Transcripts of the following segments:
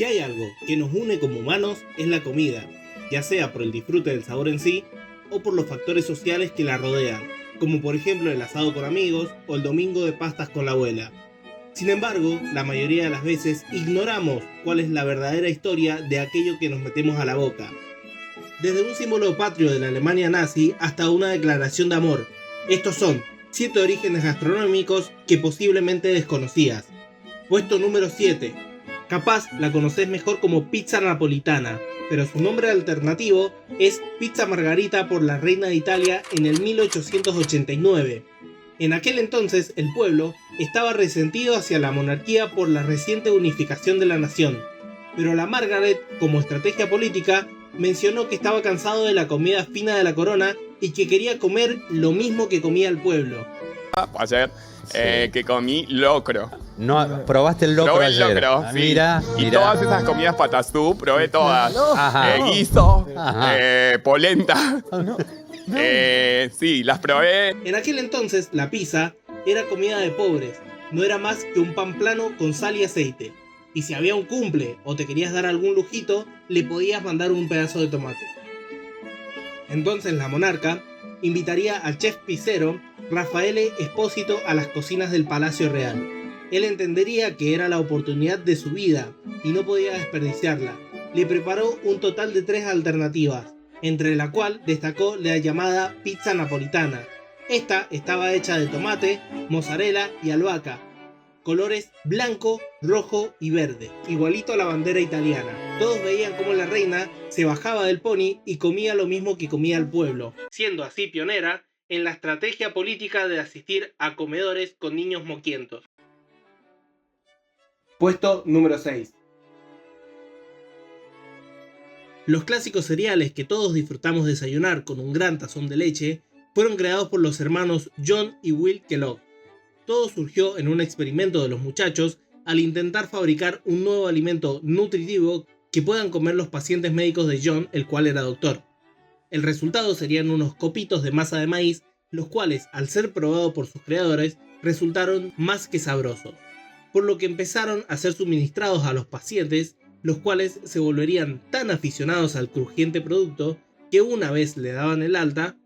Si hay algo que nos une como humanos es la comida, ya sea por el disfrute del sabor en sí o por los factores sociales que la rodean, como por ejemplo el asado con amigos o el domingo de pastas con la abuela. Sin embargo, la mayoría de las veces ignoramos cuál es la verdadera historia de aquello que nos metemos a la boca. Desde un símbolo patrio de la Alemania nazi hasta una declaración de amor. Estos son 7 orígenes gastronómicos que posiblemente desconocías. Puesto número 7. Capaz la conocés mejor como pizza napolitana, pero su nombre alternativo es pizza margarita por la reina de Italia en el 1889. En aquel entonces el pueblo estaba resentido hacia la monarquía por la reciente unificación de la nación, pero la Margaret, como estrategia política, mencionó que estaba cansado de la comida fina de la corona y que quería comer lo mismo que comía el pueblo. Ayer que comí locro. No, probaste el locro Probé el ayer. locro, Ah, sí. mira, Y mira. todas esas comidas patasú, probé todas. Ajá. Guiso, Ajá. polenta. Sí, las probé. En aquel entonces la pizza era comida de pobres, no era más que un pan plano con sal y aceite. Y si había un cumple o te querías dar algún lujito, le podías mandar un pedazo de tomate. Entonces la monarca invitaría al chef pizzero Raffaele Espósito a las cocinas del Palacio Real. Él entendería que era la oportunidad de su vida y no podía desperdiciarla. Le preparó un total de 3 alternativas, entre la cual destacó la llamada pizza napolitana. Esta estaba hecha de tomate, mozzarella y albahaca, colores blanco, rojo y verde, igualito a la bandera italiana. Todos veían cómo la reina se bajaba del pony y comía lo mismo que comía el pueblo, siendo así pionera en la estrategia política de asistir a comedores con niños moquientos. Puesto número 6. Los clásicos cereales que todos disfrutamos desayunar con un gran tazón de leche fueron creados por los hermanos John y Will Kellogg. Todo surgió en un experimento de los muchachos al intentar fabricar un nuevo alimento nutritivo que puedan comer los pacientes médicos de John, el cual era doctor. El resultado serían unos copitos de masa de maíz, los cuales, al ser probados por sus creadores, resultaron más que sabrosos, por lo que empezaron a ser suministrados a los pacientes, los cuales se volverían tan aficionados al crujiente producto que una vez le daban el alta,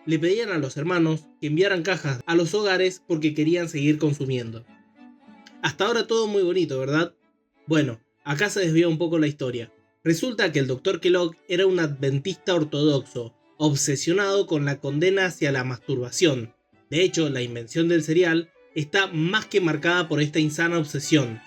le pedían a los hermanos que enviaran cajas a los hogares porque querían seguir consumiendo. Hasta ahora todo muy bonito, ¿verdad? Bueno, acá se desvía un poco la historia. Resulta que el Dr. Kellogg era un adventista ortodoxo, obsesionado con la condena hacia la masturbación. De hecho, la invención del cereal está más que marcada por esta insana obsesión,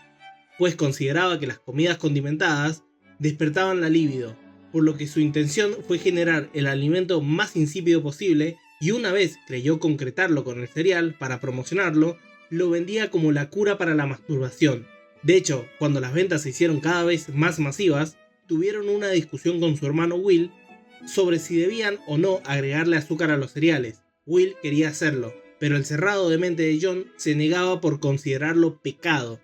pues consideraba que las comidas condimentadas despertaban la libido, por lo que su intención fue generar el alimento más insípido posible y una vez creyó concretarlo con el cereal para promocionarlo, lo vendía como la cura para la masturbación. De hecho, cuando las ventas se hicieron cada vez más masivas, tuvieron una discusión con su hermano Will sobre si debían o no agregarle azúcar a los cereales. Will quería hacerlo, pero el cerrado de mente de John se negaba por considerarlo pecado.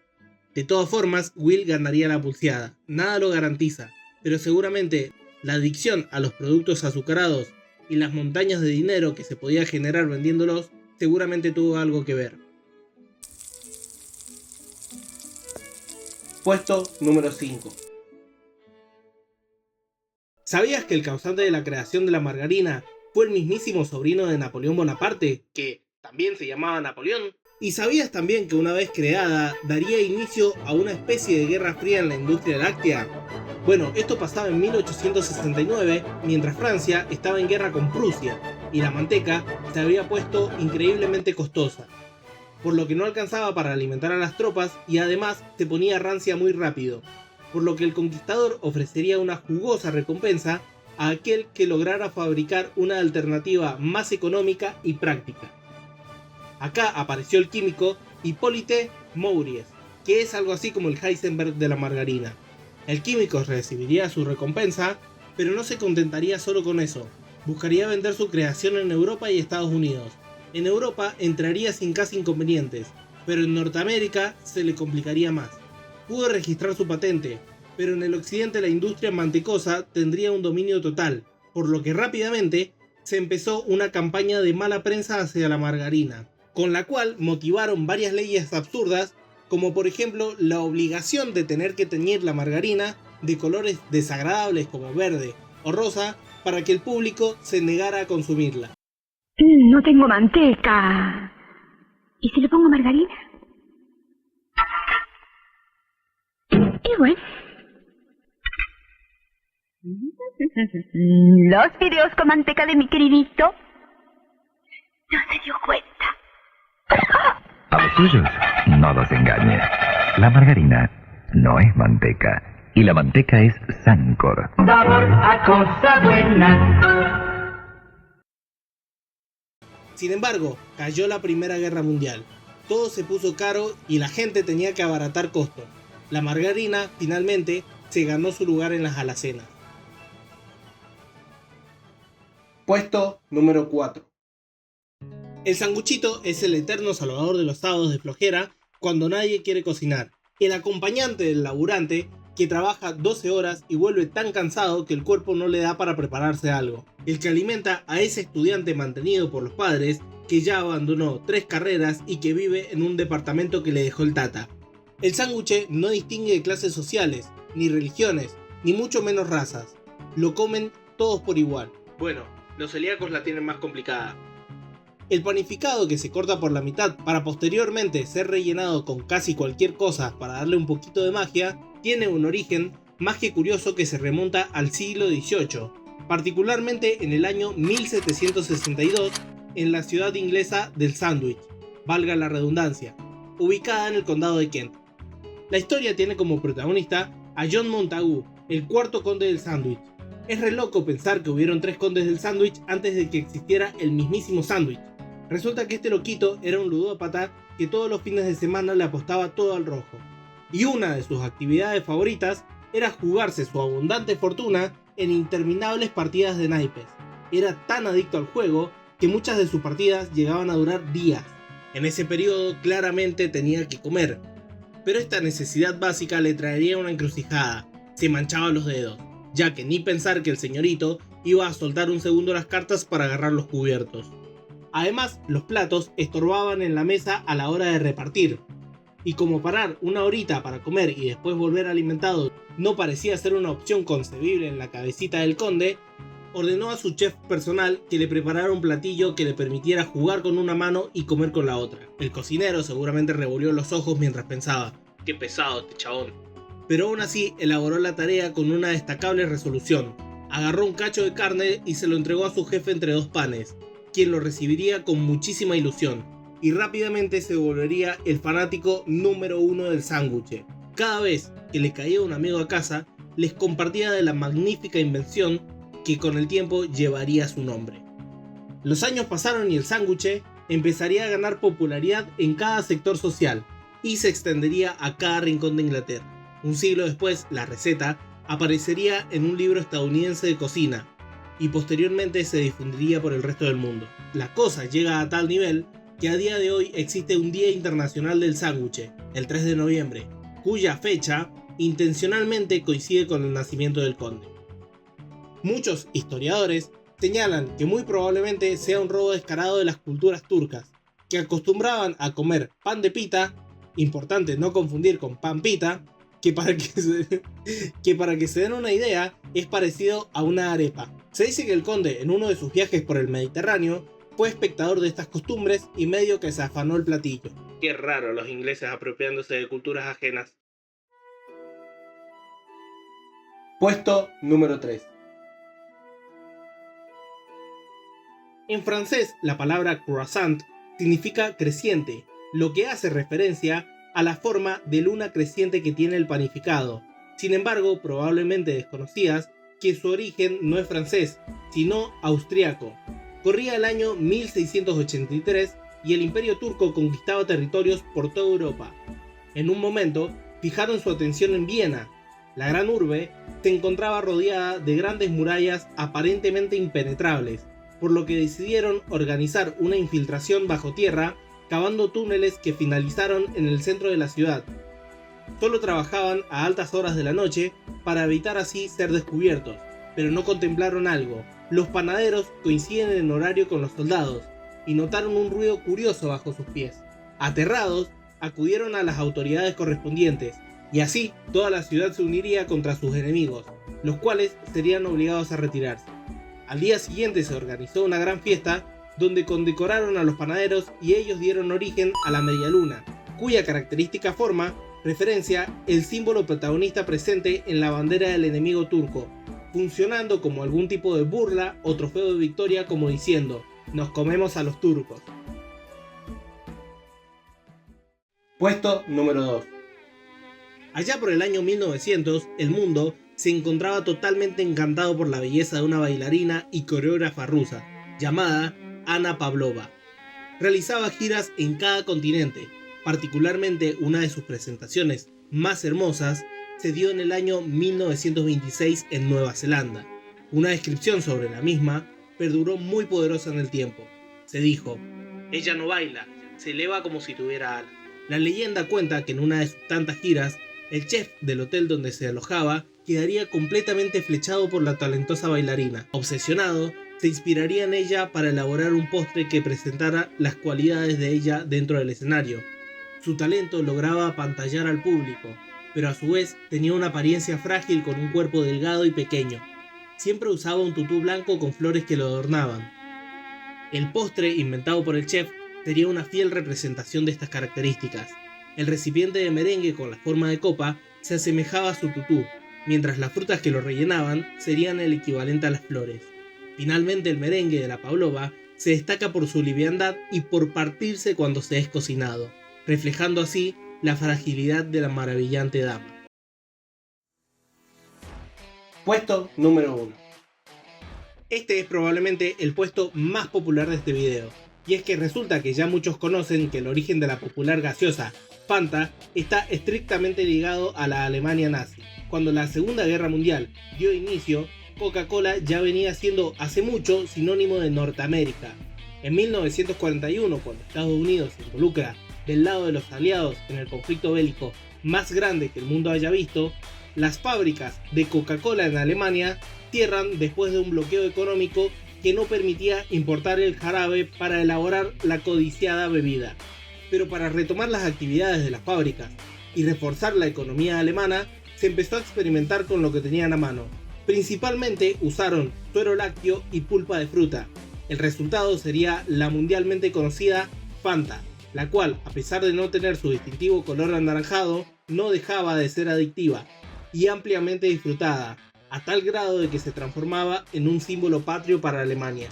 De todas formas, Will ganaría la pulseada, nada lo garantiza, pero seguramente la adicción a los productos azucarados y las montañas de dinero que se podía generar vendiéndolos seguramente tuvo algo que ver. Puesto número 5. ¿Sabías que el causante de la creación de la margarina fue el mismísimo sobrino de Napoleón Bonaparte, que también se llamaba Napoleón? ¿Y sabías también que una vez creada daría inicio a una especie de guerra fría en la industria láctea? Bueno, esto pasaba en 1869, mientras Francia estaba en guerra con Prusia, y la manteca se había puesto increíblemente costosa, por lo que no alcanzaba para alimentar a las tropas y además se ponía rancia muy rápido, por lo que el conquistador ofrecería una jugosa recompensa a aquel que lograra fabricar una alternativa más económica y práctica. Acá apareció el químico Hippolyte Mouries, que es algo así como el Heisenberg de la margarina. El químico recibiría su recompensa, pero no se contentaría solo con eso. Buscaría vender su creación en Europa y Estados Unidos. En Europa entraría sin casi inconvenientes, pero en Norteamérica se le complicaría más. Pudo registrar su patente, pero en el occidente la industria mantecosa tendría un dominio total, por lo que rápidamente se empezó una campaña de mala prensa hacia la margarina, con la cual motivaron varias leyes absurdas como por ejemplo la obligación de tener que teñir la margarina de colores desagradables como verde o rosa para que el público se negara a consumirla. No tengo manteca. ¿Y si le pongo margarina? Y bueno. Los fideos con manteca de mi queridito no se dio cuenta. A los suyos, no los engañe. La margarina no es manteca. Y la manteca es Sancor. Sabor a cosa buena. Sin embargo, cayó la Primera Guerra Mundial. Todo se puso caro y la gente tenía que abaratar costos. La margarina, finalmente, se ganó su lugar en las alacenas. Puesto número 4. El sanguchito es el eterno salvador de los sábados de flojera cuando nadie quiere cocinar. El acompañante del laburante que trabaja 12 horas y vuelve tan cansado que el cuerpo no le da para prepararse algo. El que alimenta a ese estudiante mantenido por los padres que ya abandonó 3 carreras y que vive en un departamento que le dejó el tata. El sándwich no distingue de clases sociales, ni religiones, ni mucho menos razas. Lo comen todos por igual. Bueno, los celíacos la tienen más complicada. El panificado que se corta por la mitad para posteriormente ser rellenado con casi cualquier cosa para darle un poquito de magia, tiene un origen más que curioso que se remonta al siglo XVIII, particularmente en el año 1762 en la ciudad inglesa del sándwich, valga la redundancia, ubicada en el condado de Kent. La historia tiene como protagonista a John Montagu, el cuarto conde del sándwich. Es re loco pensar que hubieron 3 condes del sándwich antes de que existiera el mismísimo sándwich. Resulta que este loquito era un ludópata que todos los fines de semana le apostaba todo al rojo. Y una de sus actividades favoritas era jugarse su abundante fortuna en interminables partidas de naipes. Era tan adicto al juego que muchas de sus partidas llegaban a durar días. En ese periodo claramente tenía que comer, pero esta necesidad básica le traería una encrucijada. Se manchaba los dedos, ya que ni pensar que el señorito iba a soltar un segundo las cartas para agarrar los cubiertos. Además, los platos estorbaban en la mesa a la hora de repartir. Y como parar una horita para comer y después volver alimentado no parecía ser una opción concebible en la cabecita del conde, ordenó a su chef personal que le preparara un platillo que le permitiera jugar con una mano y comer con la otra. El cocinero seguramente revolvió los ojos mientras pensaba, qué pesado este chabón. Pero aún así elaboró la tarea con una destacable resolución. Agarró un cacho de carne y se lo entregó a su jefe entre 2 panes, quien lo recibiría con muchísima ilusión, y rápidamente se volvería el fanático número 1 del sándwich. Cada vez que le caía un amigo a casa, les compartía de la magnífica invención que con el tiempo llevaría su nombre. Los años pasaron y el sándwich empezaría a ganar popularidad en cada sector social, y se extendería a cada rincón de Inglaterra. Un siglo después, la receta aparecería en un libro estadounidense de cocina, y posteriormente se difundiría por el resto del mundo. La cosa llega a tal nivel que a día de hoy existe un Día Internacional del Sándwich, el 3 de noviembre, cuya fecha intencionalmente coincide con el nacimiento del conde. Muchos historiadores señalan que muy probablemente sea un robo descarado de las culturas turcas, que acostumbraban a comer pan de pita, importante no confundir con pan pita, que para que se den una idea es parecido a una arepa. Se dice que el conde en uno de sus viajes por el Mediterráneo fue espectador de estas costumbres y medio que se afanó el platillo. Qué raro los ingleses apropiándose de culturas ajenas. Puesto número 3. En francés, la palabra croissant significa creciente, lo que hace referencia a la forma de luna creciente que tiene el panificado. Sin embargo, probablemente desconocías que su origen no es francés, sino austriaco. Corría el año 1683 y el Imperio Turco conquistaba territorios por toda Europa. En un momento, fijaron su atención en Viena. La gran urbe se encontraba rodeada de grandes murallas aparentemente impenetrables, por lo que decidieron organizar una infiltración bajo tierra, cavando túneles que finalizaron en el centro de la ciudad. Solo trabajaban a altas horas de la noche para evitar así ser descubiertos, pero no contemplaron algo. Los panaderos coinciden en horario con los soldados y notaron un ruido curioso bajo sus pies. Aterrados, acudieron a las autoridades correspondientes, y así toda la ciudad se uniría contra sus enemigos, los cuales serían obligados a retirarse. Al día siguiente se organizó una gran fiesta donde condecoraron a los panaderos y ellos dieron origen a la media luna, cuya característica forma referencia el símbolo protagonista presente en la bandera del enemigo turco, funcionando como algún tipo de burla o trofeo de victoria, como diciendo: nos comemos a los turcos. Puesto número 2. Allá por el año 1900, el mundo se encontraba totalmente encantado por la belleza de una bailarina y coreógrafa rusa, llamada Anna Pavlova. Realizaba giras en cada continente, particularmente una de sus presentaciones más hermosas se dio en el año 1926 en Nueva Zelanda. Una descripción sobre la misma perduró muy poderosa en el tiempo. Se dijo: ella no baila, se eleva como si tuviera alas. La leyenda cuenta que en una de sus tantas giras, el chef del hotel donde se alojaba quedaría completamente flechado por la talentosa bailarina. Obsesionado, se inspiraría en ella para elaborar un postre que presentara las cualidades de ella dentro del escenario. Su talento lograba apantallar al público, pero a su vez tenía una apariencia frágil con un cuerpo delgado y pequeño. Siempre usaba un tutú blanco con flores que lo adornaban. El postre, inventado por el chef, sería una fiel representación de estas características. El recipiente de merengue con la forma de copa se asemejaba a su tutú, mientras las frutas que lo rellenaban serían el equivalente a las flores. Finalmente, el merengue de la Pavlova se destaca por su liviandad y por partirse cuando se es cocinado, reflejando así la fragilidad de la maravillante dama. Puesto número 1. Este es probablemente el puesto más popular de este video, y es que resulta que ya muchos conocen que el origen de la popular gaseosa Fanta está estrictamente ligado a la Alemania nazi. Cuando la Segunda Guerra Mundial dio inicio, Coca-Cola ya venía siendo hace mucho sinónimo de Norteamérica. En 1941, cuando Estados Unidos se involucra del lado de los aliados en el conflicto bélico más grande que el mundo haya visto, las fábricas de Coca-Cola en Alemania cierran después de un bloqueo económico que no permitía importar el jarabe para elaborar la codiciada bebida. Pero para retomar las actividades de las fábricas y reforzar la economía alemana, se empezó a experimentar con lo que tenían a mano. Principalmente usaron suero lácteo y pulpa de fruta. El resultado sería la mundialmente conocida Fanta, la cual, a pesar de no tener su distintivo color anaranjado, no dejaba de ser adictiva y ampliamente disfrutada, a tal grado de que se transformaba en un símbolo patrio para Alemania.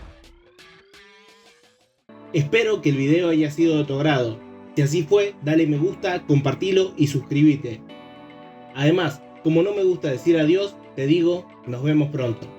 Espero que el video haya sido de tu agrado. Si así fue, dale me gusta, compartilo y suscríbete. Además, como no me gusta decir adiós, te digo, nos vemos pronto.